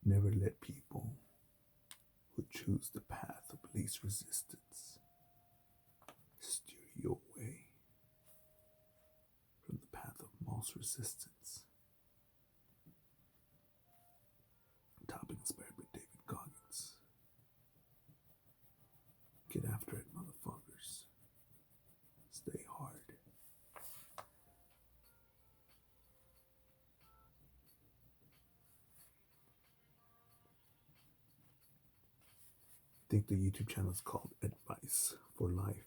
Never let people who choose the path of least resistance steer you away from the path of most resistance. Topic inspired by David Goggins. Get after it, motherfuckers. Stay hard. I think the YouTube channel is called Advice for Life.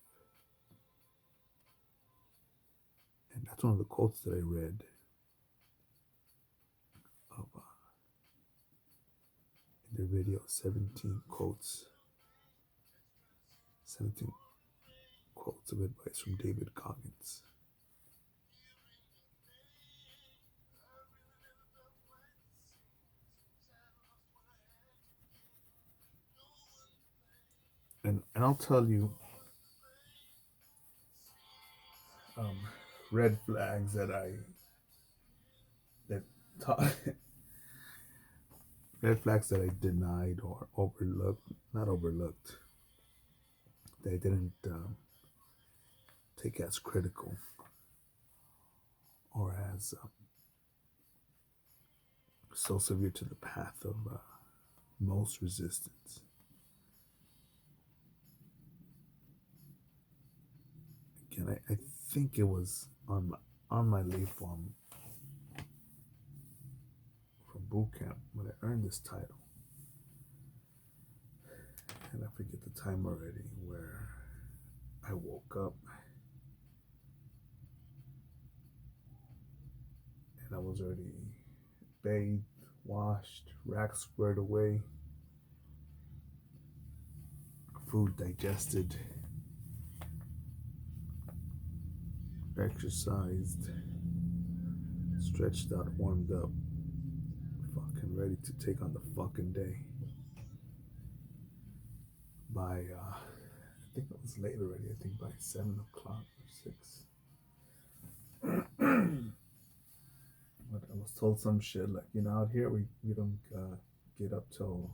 And that's one of the quotes that I read of in their video, 17 quotes of advice from David Goggins. And I'll tell you red flags that that ta- red flags that I denied or overlooked, not overlooked, that I didn't take as critical or as so severe to the path of most resistance. Again, I think it was on my leave from boot camp when I earned this title, and I forget the time already, where I woke up and I was already bathed, washed, rack squared away, food digested, exercised, stretched out, warmed up, fucking ready to take on the fucking day. By I think it was late already. I think by 7 o'clock or 6. But I was told some shit like, out here we don't get up till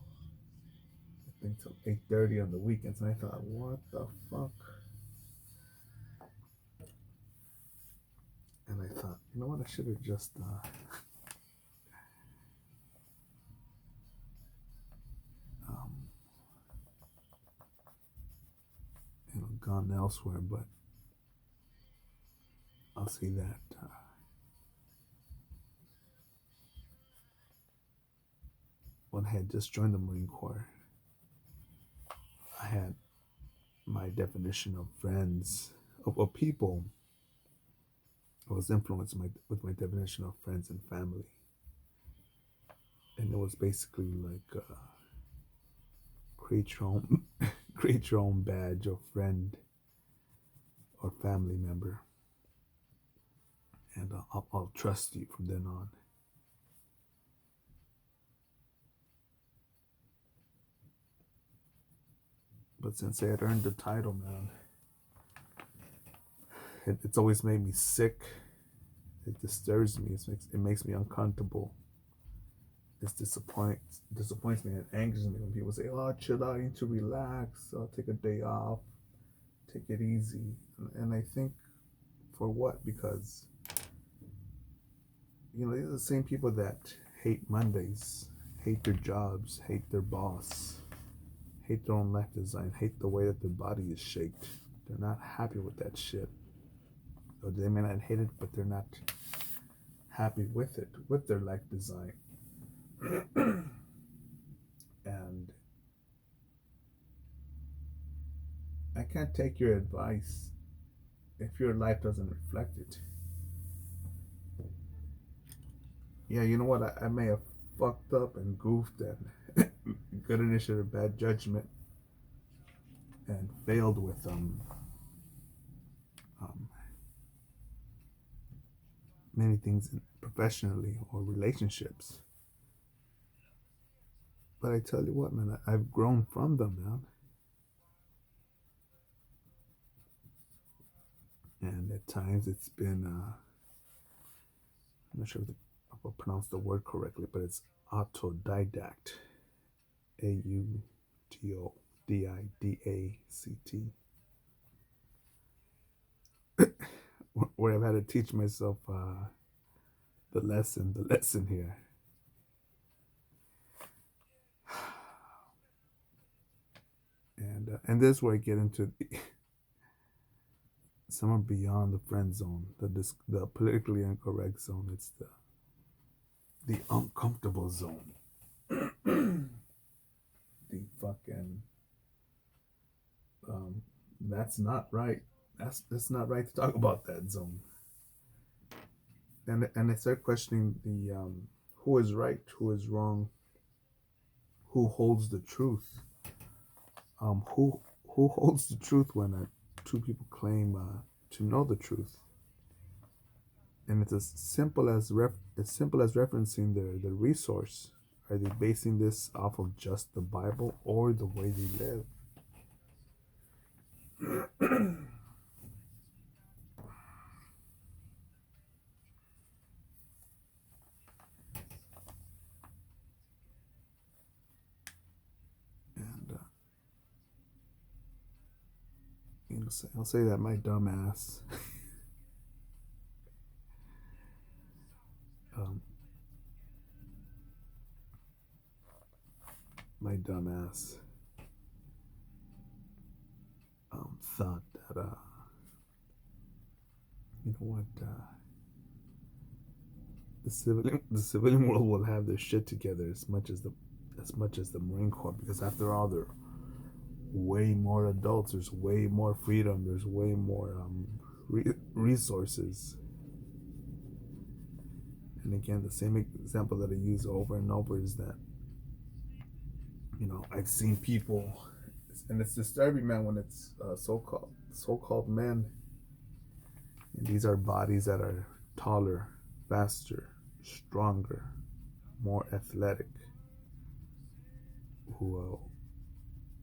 I think till 8:30 on the weekends, and I thought, what the fuck? And I thought, you know what? I should have just gone elsewhere. But I'll say that when I had just joined the Marine Corps, I had my definition of friends, of people. I was influenced with my definition of friends and family. And it was basically like create your own, create your own badge of friend or family member, and I'll trust you from then on. But since I had earned the title, man, it's always made me sick. It disturbs me. It makes me uncomfortable. It disappoints me and angers me when people say, "Oh, chill out, you need to relax. Take a day off, take it easy." And I think, for what? Because these are the same people that hate Mondays, hate their jobs, hate their boss, hate their own life design, hate the way that their body is shaped. They're not happy with that shit. Or they may not hate it, but they're not happy with it, with their life design. And I can't take your advice if your life doesn't reflect it. Yeah, you know what? I may have fucked up and goofed and good initiative, bad judgment, and failed with many things professionally or relationships. But I tell you what, man, I've grown from them, man. And at times it's been, I'm not sure if I'll pronounce the word correctly, but it's autodidact. AUTODIDACT. Where I've had to teach myself the lesson here. And this is where I get into somewhere beyond the friend zone, the politically incorrect zone. It's the uncomfortable zone. The fucking that's not right. That's not right to talk about that zone. And I start questioning the who is right, who is wrong, who holds the truth. Who holds the truth when two people claim to know the truth? And it's as simple as referencing the resource. Are they basing this off of just the Bible or the way they live? And I'll say that my dumb ass um, my dumb ass thought that you know what, the civilian world will have their shit together as much as the Marine Corps, because after all, they're way more adults. There's way more freedom. There's way more resources. And again, the same example that I use over and over is that, I've seen people, and it's disturbing, man, when it's so-called men. And these are bodies that are taller, faster, stronger, more athletic, who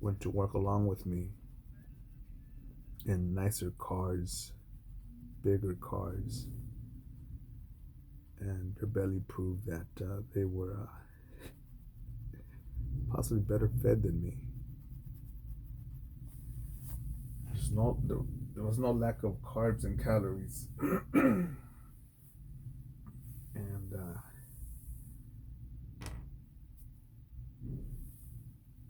went to work along with me in nicer cars, bigger cars, and their belly proved that they were possibly better fed than me. There was no lack of carbs and calories.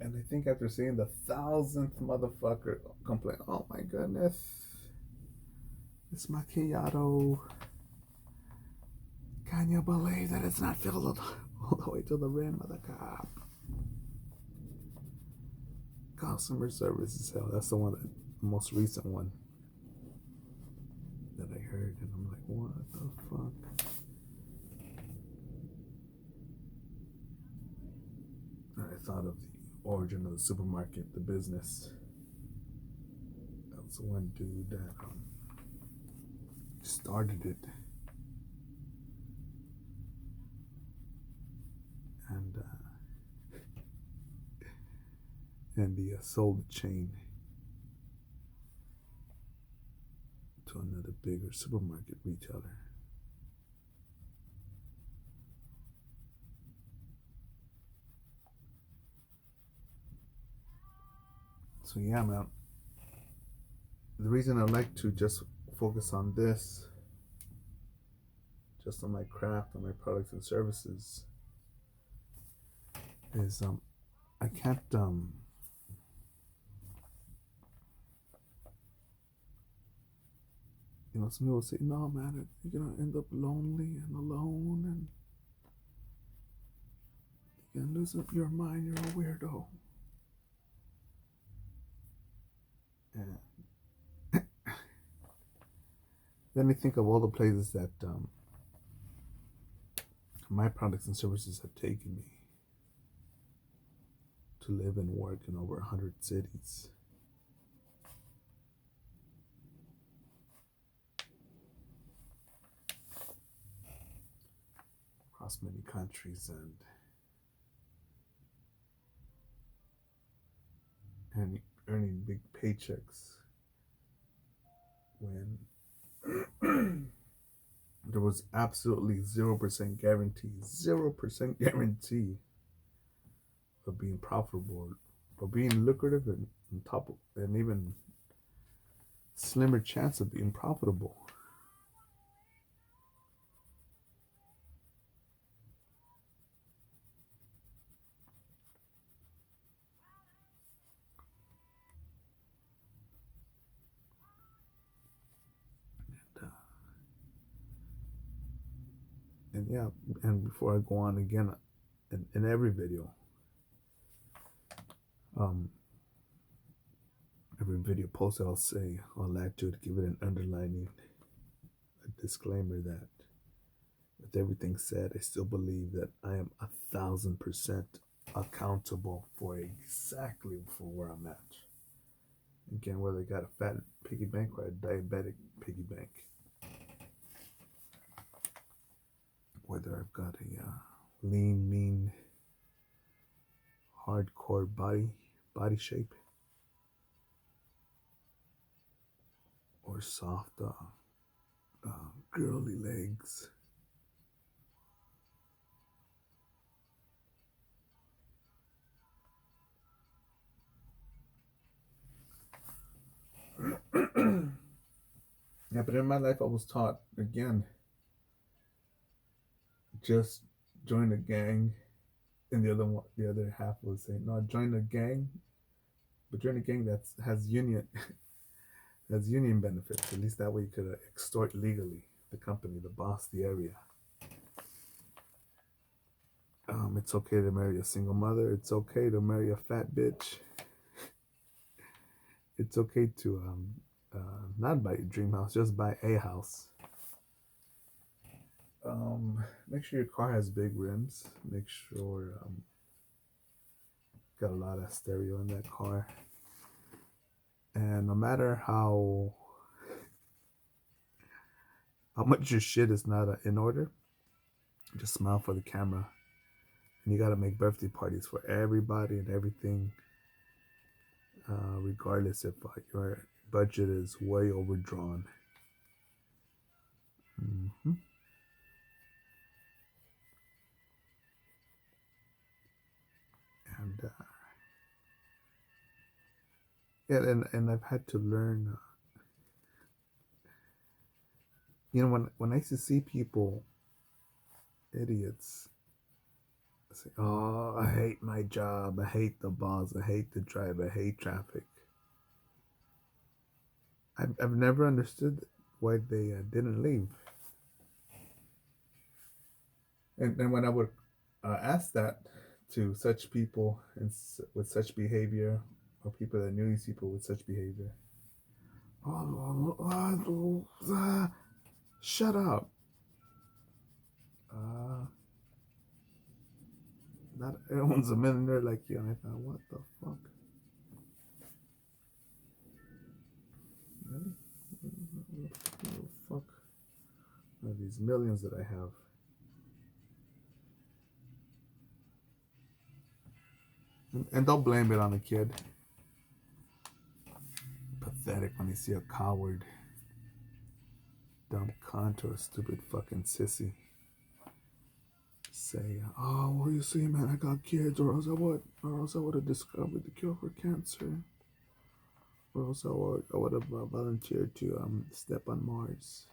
And I think after seeing the 1,000th motherfucker complain, oh my goodness, this macchiato, can you believe that it's not filled all the way to the rim of the cup? Customer service is hell. That's the most recent one that I heard, and I'm like, what the fuck? And I thought of the origin of the supermarket, the business. That was one dude that started it, and he sold the chain to another bigger supermarket retailer. So yeah, man, the reason I like to just focus on this, just on my craft, on my products and services, is I can't some people say, no man, you're gonna end up lonely and alone, and you're gonna lose your mind, you're a weirdo. And then I think of all the places that my products and services have taken me to live and work in over 100 cities. Across many countries, and earning big paychecks when There was absolutely 0% guarantee, 0% guarantee of being profitable, of being lucrative, and on top of, and even slimmer chance of being profitable. And, and yeah, and before I go on again, in every video, um, every video post, I'll say, I'll add to it, give it an underlining, a disclaimer that with everything said, I still believe that I am 1,000% accountable for exactly for where I'm at. Again, whether I got a fat piggy bank or a diabetic piggy bank, whether I've got a lean, mean, hardcore body shape, or soft, girly legs. Yeah, but in my life, I was taught again, just join a gang, and the other half was saying, no, join a gang, but join a gang that has union benefits. At least that way you could extort legally the company, the boss, the area. It's okay to marry a single mother. It's okay to marry a fat bitch. It's okay to not buy your dream house, just buy a house. Make sure your car has big rims. Make sure got a lot of stereo in that car. And no matter how much your shit is not in order, just smile for the camera. And you gotta make birthday parties for everybody and everything, regardless if your budget is way overdrawn. Mm-hmm. And yeah, and I've had to learn. When I used to see people, idiots, say, "Oh, I hate my job. I hate the boss. I hate the drive. I hate traffic." I've never understood why they didn't leave. And when I would ask that to such people and with such behavior, or people that knew these people with such behavior, shut up. Uh, Not everyone's a millionaire like you. And I thought, what the fuck? Really? What the fuck are these millions that I have? And don't blame it on the kid. Pathetic when you see a coward, dumb cunt, or a stupid fucking sissy say, "Oh, well, you see, man, I got kids, or else I would have discovered the cure for cancer, or else I would have volunteered to step on Mars."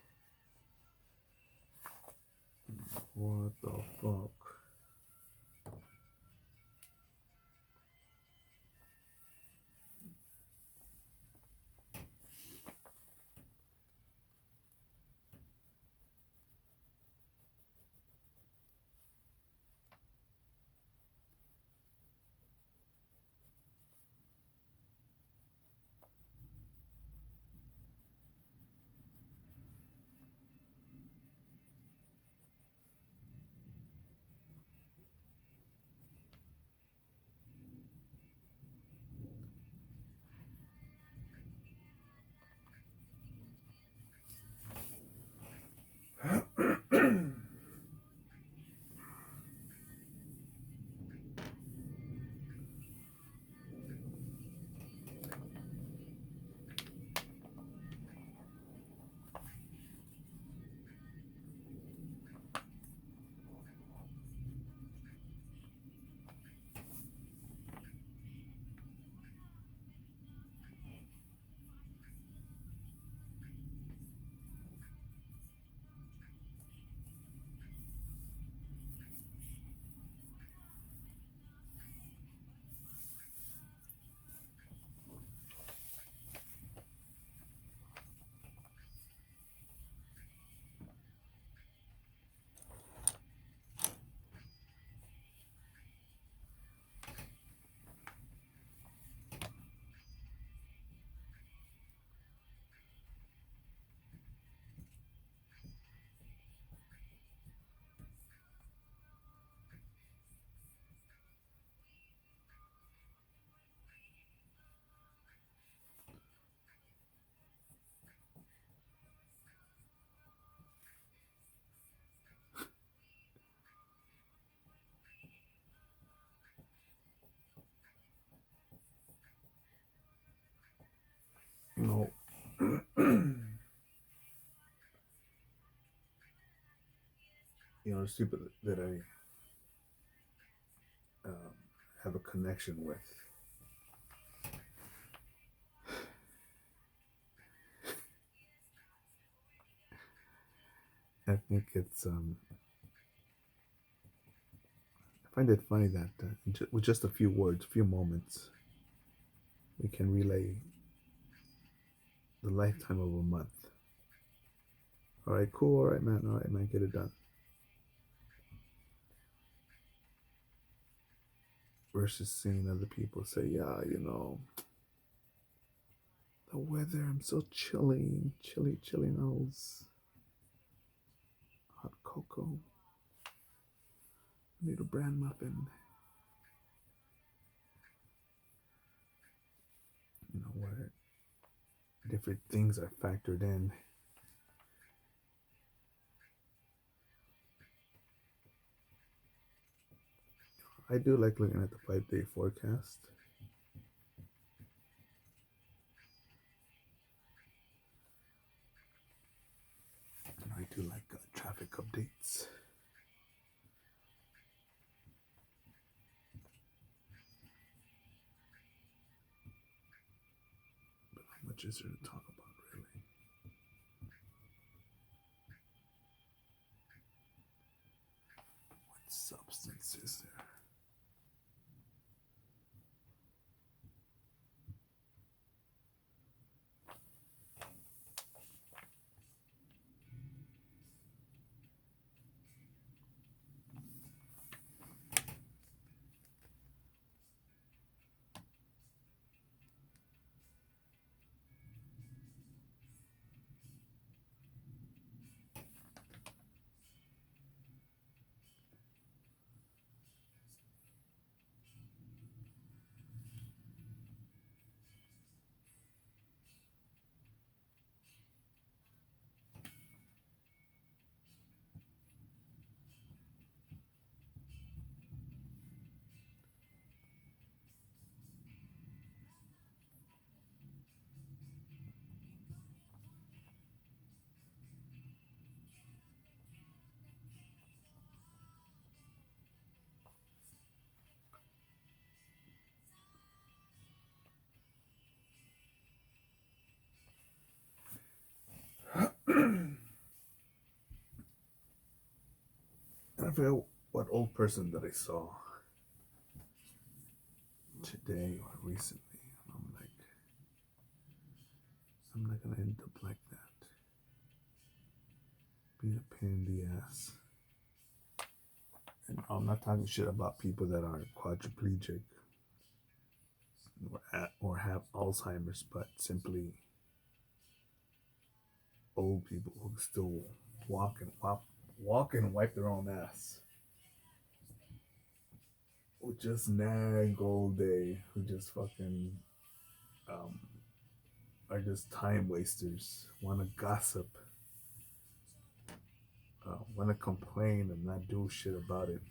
What the fuck? there's people that I have a connection with. I think it's I find it funny that with just a few words, few moments, we can relay the lifetime of a month. All right, cool. All right, man. All right, man. Get it done. Versus seeing other people say, yeah, the weather, I'm so chilly, chilly nose. Hot cocoa. Need a bran muffin. Where different things are factored in. I do like looking at the 5-day forecast. And I do like traffic updates. But how much is there to talk about, really? What substance is there? And I forget what old person that I saw today or recently. And I'm like, I'm not gonna end up like that. Being a pain in the ass. And I'm not talking shit about people that are quadriplegic or have Alzheimer's, but simply old people who still walk and wipe their own ass. Who just nag all day, who just fucking um, are just time wasters, want to gossip, want to complain and not do shit about it.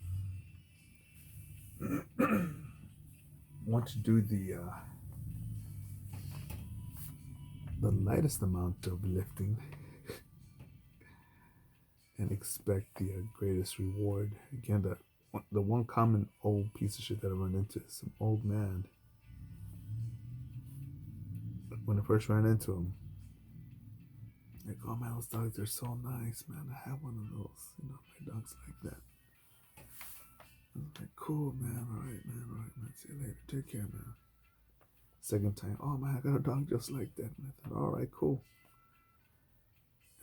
Want to do the lightest amount of lifting and expect the greatest reward. Again, the one common old piece of shit that I run into is some old man. When I first ran into him, like, oh man, those dogs are so nice, man. I have one of those. My dog's like that. I was like, cool, man. All right, man. See you later. Take care, man. Second time, oh man, I got a dog just like that. And I thought, all right, cool.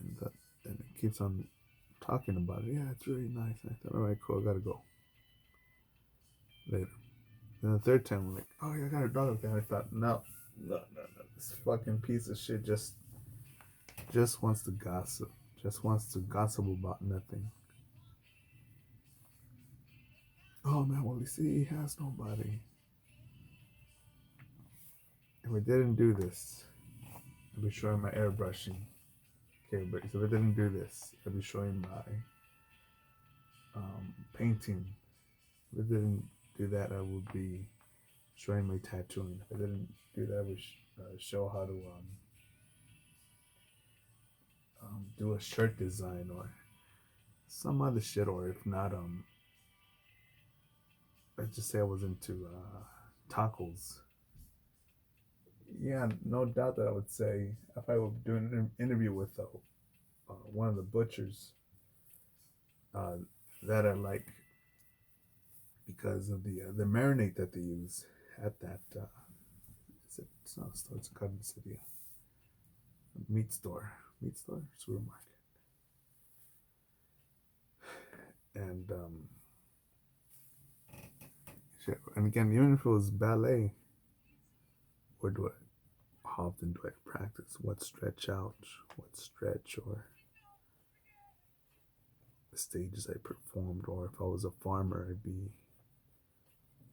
And it keeps on talking about it. Yeah, it's really nice. And I thought, all right, cool. I gotta go. Later. Then the third time, I'm like, oh yeah, I got a dog like that. I thought, no. This fucking piece of shit just wants to gossip. Just wants to gossip about nothing. Oh man, well, you see, he has nobody. If I didn't do this, I'd be showing my airbrushing. Okay, but if I didn't do this, I'd be showing my painting. If I didn't do that, I would be showing my tattooing. If I didn't do that, I would show how to do a shirt design or some other shit, or if not, let's just say I was into tacos. Yeah, no doubt that I would say if I were doing an interview with one of the butchers, uh, that I like because of the marinade that they use at that. It's not a store; it's a Garden City meat store, supermarket, and shit. And again, even if it was ballet, where do I? How often do I practice? What stretch out? What stretch or the stages I performed? Or if I was a farmer, I'd be,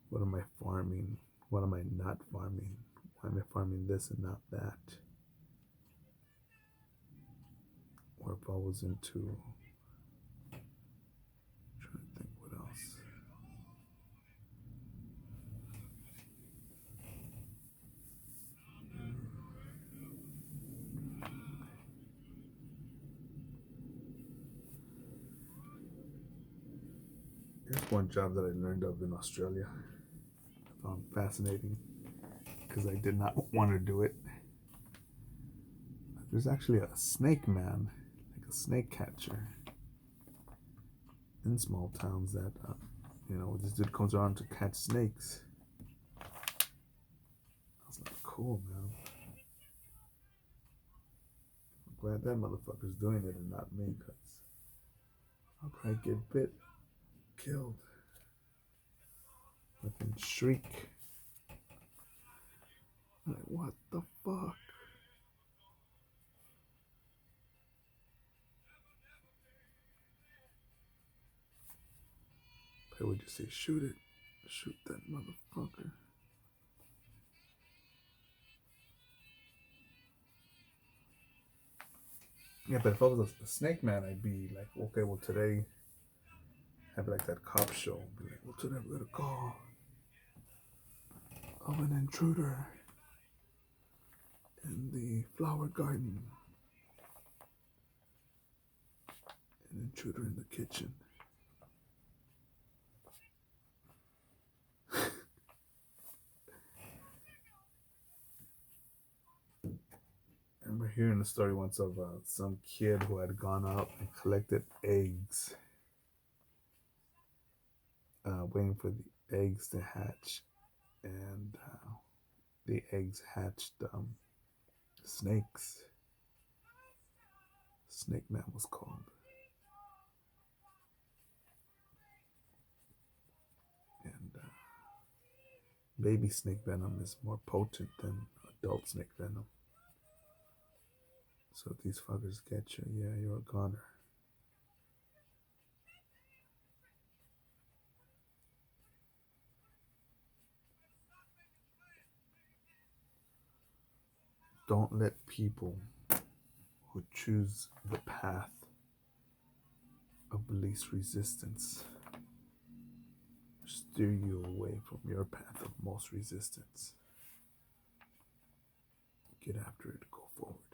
what am I farming? What am I not farming? Why am I farming this and not that? Or if I was into, I'm trying to think what else. Here's one job that I learned of in Australia. I found fascinating because I did not want to do it. There's actually a snake man, like a snake catcher, in small towns that, this dude comes around to catch snakes. I was like, cool, man. I'm glad that motherfucker's doing it and not me, because I'll probably get bit, killed, fucking shriek. I'm like, what the fuck? I would just say, shoot it. Shoot that motherfucker. Yeah, but if I was a snake man, I'd be like, okay, well, today, have like that cop show. Be like, well, today we're gonna call of an intruder in the flower garden. An intruder in the kitchen. I remember hearing a story once of some kid who had gone out and collected eggs, waiting for the eggs to hatch, and the eggs hatched snakes. Snake Man was called. And baby snake venom is more potent than adult snake venom. So if these fuckers get you, yeah, you're a goner. Don't let people who choose the path of least resistance steer you away from your path of most resistance. Get after it, go forward.